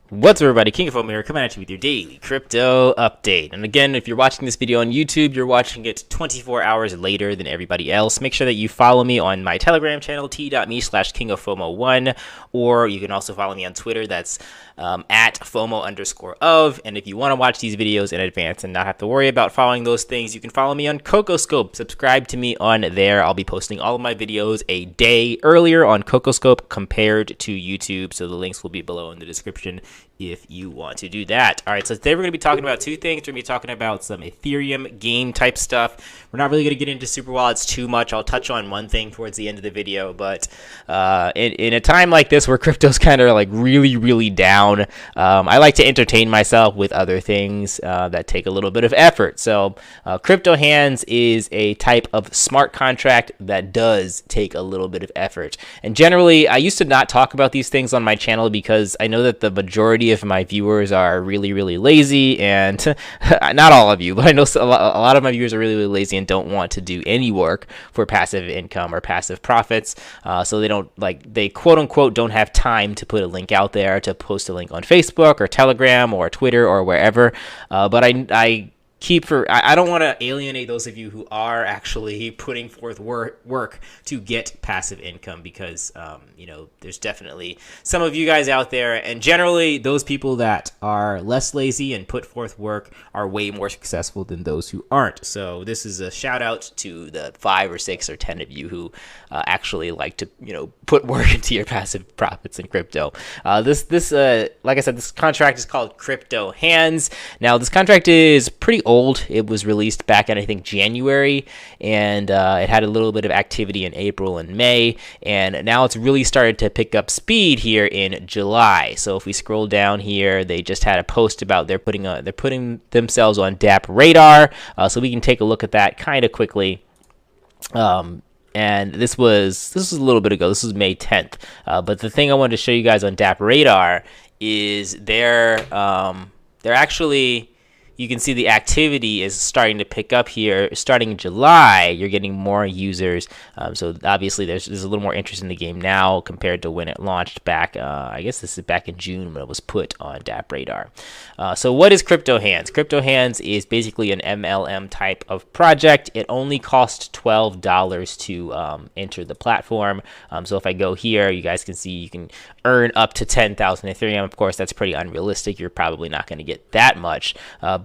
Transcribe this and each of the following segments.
What's up, everybody? King of Foam here, coming at you with your daily crypto update. And again, if you're watching this video on YouTube, you're watching it 24 hours later than everybody else. Make sure that you follow me on my Telegram channel, t.me/kingoffomo1, or you can also follow me on Twitter. That's at FOMO_of. And if you want to watch these videos in advance and not have to worry about following those things, you can follow me on CocoScope. Subscribe to me on there. I'll be posting all of my videos a day earlier on CocoScope compared to YouTube. So the links will be below in the description if you want to do that. All right, so today we're going to be talking about two things. We're going to be talking about some Ethereum game type stuff. We're not really going to get into super wallets too much. I'll touch on one thing towards the end of the video, but in a time like this where crypto's kind of like really down, I like to entertain myself with other things that take a little bit of effort. So CryptoHands is a type of smart contract that does take a little bit of effort. And generally, I used to not talk about these things on my channel because I know that the majority of my viewers are really lazy, and not all of you, but I know a lot of my viewers are really lazy and don't want to do any work for passive income or passive profits. So they quote unquote don't have time to put a link out there, to post a link on Facebook or Telegram or Twitter or wherever. But I don't want to alienate those of you who are actually putting forth work to get passive income, because there's definitely some of you guys out there, and generally those people that are less lazy and put forth work are way more successful than those who aren't. So this is a shout out to the 5 or 6 or 10 of you who actually like to put work into your passive profits in crypto. Like I said, this contract is called CryptoHands. Now this contract is pretty old. It was released back in, I think, January, and it had a little bit of activity in April and May, and now it's really started to pick up speed here in July. So if we scroll down here, they just had a post about they're putting themselves on DApp radar, so we can take a look at that kind of quickly. And this was a little bit ago. This was May 10th. But the thing I wanted to show you guys on DApp radar is they're actually, you can see the activity is starting to pick up here. Starting in July, you're getting more users. So obviously there's a little more interest in the game now compared to when it launched back. I guess this is back in June when it was put on DApp radar. So what is CryptoHands? CryptoHands is basically an MLM type of project. It only costs $12 to enter the platform. So if I go here, you guys can see you can earn up to 10,000 Ethereum. Of course, that's pretty unrealistic. You're probably not going to get that much.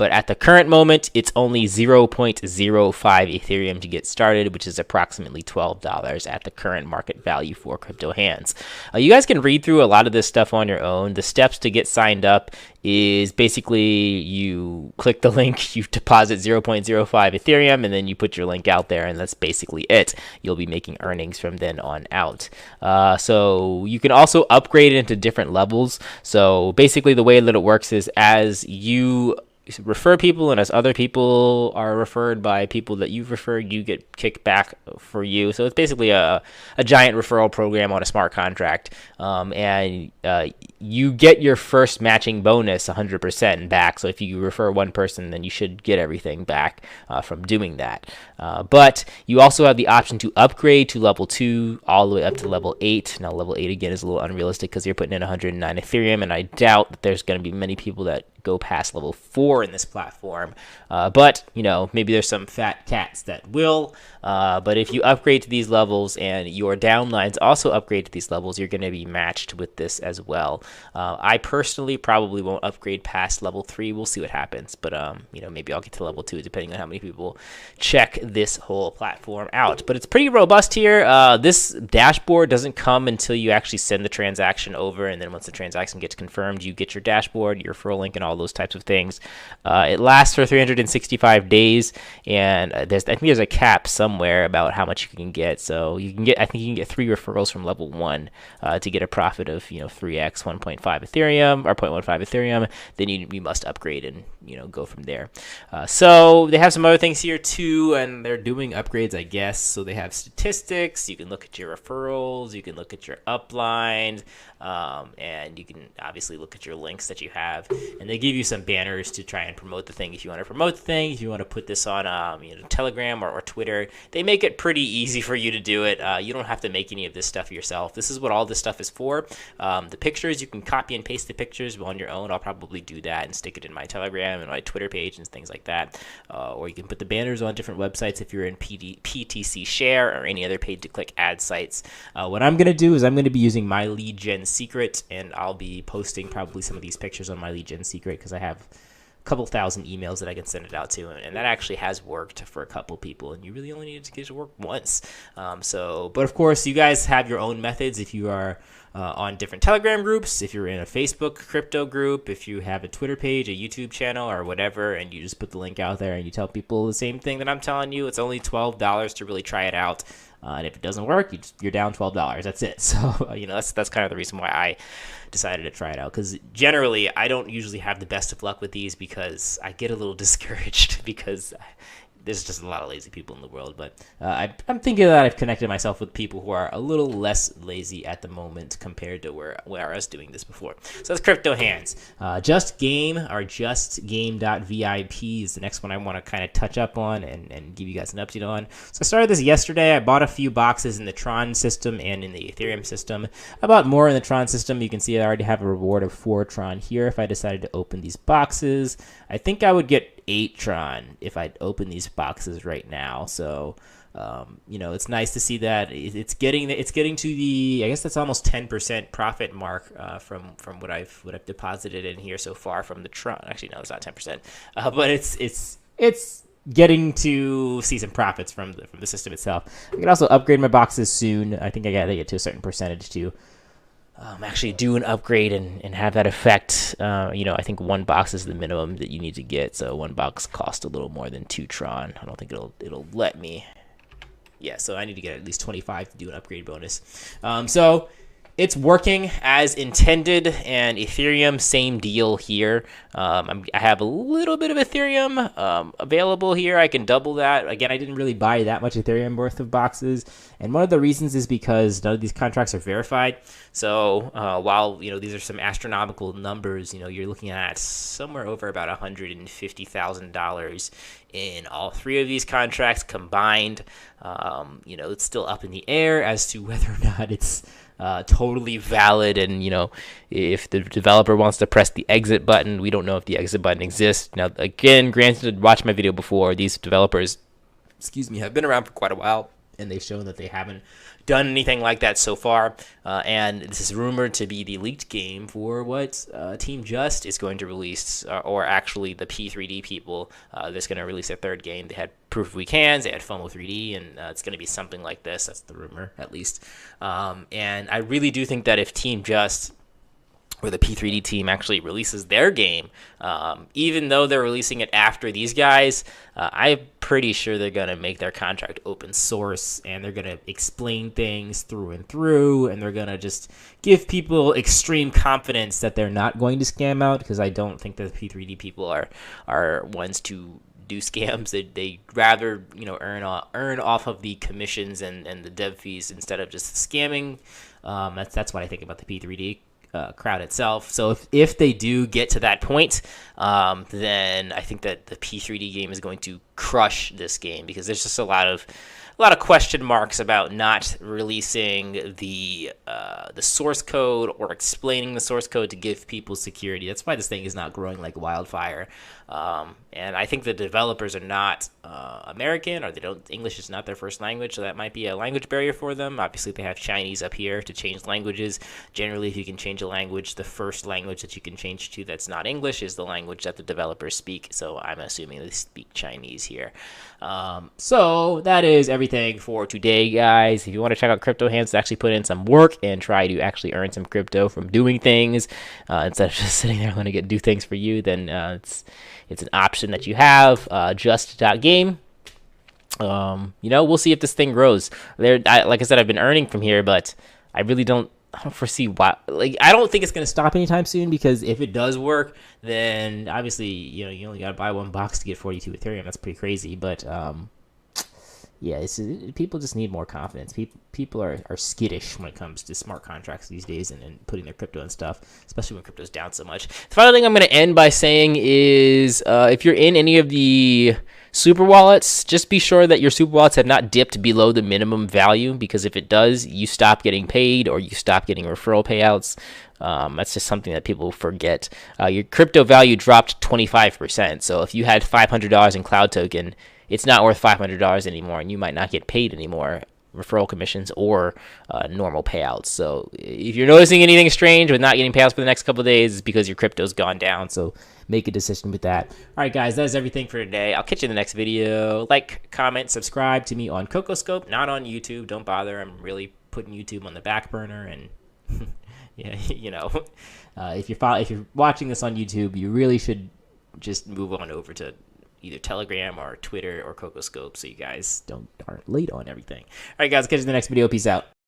But at the current moment, it's only 0.05 Ethereum to get started, which is approximately $12 at the current market value for CryptoHands. You guys can read through a lot of this stuff on your own. The steps to get signed up is basically you click the link, you deposit 0.05 Ethereum, and then you put your link out there, and that's basically it. You'll be making earnings from then on out. So you can also upgrade it into different levels. So basically the way that it works is as you refer people, and as other people are referred by people that you've referred, you get kicked back for you. So it's basically a giant referral program on a smart contract, and you get your first matching bonus 100% back. So if you refer one person, then you should get everything back from doing that. But you also have the option to upgrade to level 2 all the way up to level 8. Now level 8 again is a little unrealistic because you're putting in 109 Ethereum, and I doubt that there's going to be many people that go past level 4 in this platform, but maybe there's some fat cats that will. But if you upgrade to these levels and your downlines also upgrade to these levels, you're going to be matched with this as well. I personally probably won't upgrade past level 3. We'll see what happens, but maybe I'll get to level 2 depending on how many people check this whole platform out. But it's pretty robust here. This dashboard doesn't come until you actually send the transaction over, and then once the transaction gets confirmed, you get your dashboard, your referral link, and all those types of things. It lasts for 365 days, and I think there's a cap somewhere about how much you can get. So I think you can get 3 referrals from level 1 to get a profit of 3x 1.5 Ethereum or 0.15 Ethereum. Then you must upgrade and go from there. So they have some other things here too, and they're doing upgrades, I guess. So they have statistics. You can look at your referrals. You can look at your uplines, and you can obviously look at your links that you have. And they give you some banners to try and promote the thing if you want to promote the thing. If you want to put this on Telegram or Twitter, they make it pretty easy for you to do it. You don't have to make any of this stuff yourself. This is what all this stuff is for. The pictures, you can copy and paste the pictures on your own. I'll probably do that and stick it in my Telegram and my Twitter page and things like that. Or you can put the banners on different websites if you're in PTC Share or any other pay-to-click ad sites. What I'm going to do is I'm going to be using my lead gen secret, and I'll be posting probably some of these pictures on my lead gen secret because I have a couple thousand emails that I can send it out to, and that actually has worked for a couple people, and you really only need to get it to work once. But of course, you guys have your own methods if you are on different Telegram groups, if you're in a Facebook crypto group, if you have a Twitter page, a YouTube channel, or whatever, and you just put the link out there and you tell people the same thing that I'm telling you. It's only $12 to really try it out. And if it doesn't work, you're down $12. That's it. So, that's kind of the reason why I decided to try it out. Because generally, I don't usually have the best of luck with these because I get a little discouraged because there's just a lot of lazy people in the world. But I'm thinking that I've connected myself with people who are a little less lazy at the moment compared to where I was doing this before. So that's CryptoHands. Just Game or JustGame.vip is the next one I want to kind of touch up on and give you guys an update on. So I started this yesterday. I bought a few boxes in the Tron system and in the Ethereum system. I bought more in the Tron system. You can see I already have a reward of 4 Tron here if I decided to open these boxes. I think I would get 8 Tron if I'd open these boxes right now. So it's nice to see that it's getting to the, I guess that's almost 10% profit mark from what I've deposited in here so far from the Tron. Actually, no, it's not 10%, but it's getting to see some profits from the system itself. I can also upgrade my boxes soon. I think I gotta get to a certain percentage to actually do an upgrade and have that effect. I think 1 box is the minimum that you need to get. So 1 box costs a little more than 2 Tron. I don't think it'll let me. Yeah, so I need to get at least 25 to do an upgrade bonus. So it's working as intended, and Ethereum, same deal here. I have a little bit of Ethereum available here. I can double that. Again, I didn't really buy that much Ethereum worth of boxes, and one of the reasons is because none of these contracts are verified. So while these are some astronomical numbers, you're looking at somewhere over about $150,000 in all 3 of these contracts combined. It's still up in the air as to whether or not it's totally valid, and if the developer wants to press the exit button, we don't know if the exit button exists. Now, again, granted, watch my video before. These developers, have been around for quite a while, and they've shown that they haven't done anything like that so far. And this is rumored to be the leaked game for what Team Just is going to release, or actually the P3D people that's going to release their 3rd game. They had Proof of Weak Hands, they had FOMO 3D, and it's going to be something like this. That's the rumor, at least. And I really do think that if Team Just or the P3D team actually releases their game, even though they're releasing it after these guys, I'm pretty sure they're going to make their contract open source, and they're going to explain things through and through, and they're going to just give people extreme confidence that they're not going to scam out, because I don't think that the P3D people are ones to do scams. They rather earn off of the commissions and the dev fees instead of just scamming. That's what I think about the P3D crowd itself. So if they do get to that point, then I think that the P3D game is going to crush this game, because there's just a lot of question marks about not releasing the source code or explaining the source code to give people security. That's why this thing is not growing like wildfire. And I think the developers are not American, or English is not their first language, so that might be a language barrier for them. Obviously, they have Chinese up here to change languages. Generally, if you can change a language, the first language that you can change to that's not English is the language that the developers speak. So I'm assuming they speak Chinese here. So that is everything for today, guys. If you want to check out CryptoHands to actually put in some work and try to actually earn some crypto from doing things instead of just sitting there letting it do things for you, then it's an option that you have. Just.game. We'll see if this thing grows. Like I said, I've been earning from here, but I really don't foresee why. I don't think it's going to stop anytime soon, because if it does work, then obviously, you only got to buy 1 box to get 42 Ethereum. That's pretty crazy. But yeah, people just need more confidence. People are skittish when it comes to smart contracts these days, and putting their crypto and stuff, especially when crypto's down so much. The final thing I'm going to end by saying is, if you're in any of the super wallets, just be sure that your super wallets have not dipped below the minimum value, because if it does, you stop getting paid or you stop getting referral payouts. That's just something that people forget. Your crypto value dropped 25%. So if you had $500 in Cloud Token, it's not worth $500 anymore, and you might not get paid anymore, referral commissions or normal payouts. So if you're noticing anything strange with not getting payouts for the next couple of days, it's because your crypto's gone down. So make a decision with that. All right, guys, that's everything for today. I'll catch you in the next video. Like, comment, subscribe to me on CocoScope, not on YouTube. Don't bother. I'm really putting YouTube on the back burner, and yeah, you know, if you're watching this on YouTube, you really should just move on over to either Telegram or Twitter or CocoScope, so you guys aren't late on everything. All right, guys, catch you in the next video. Peace out.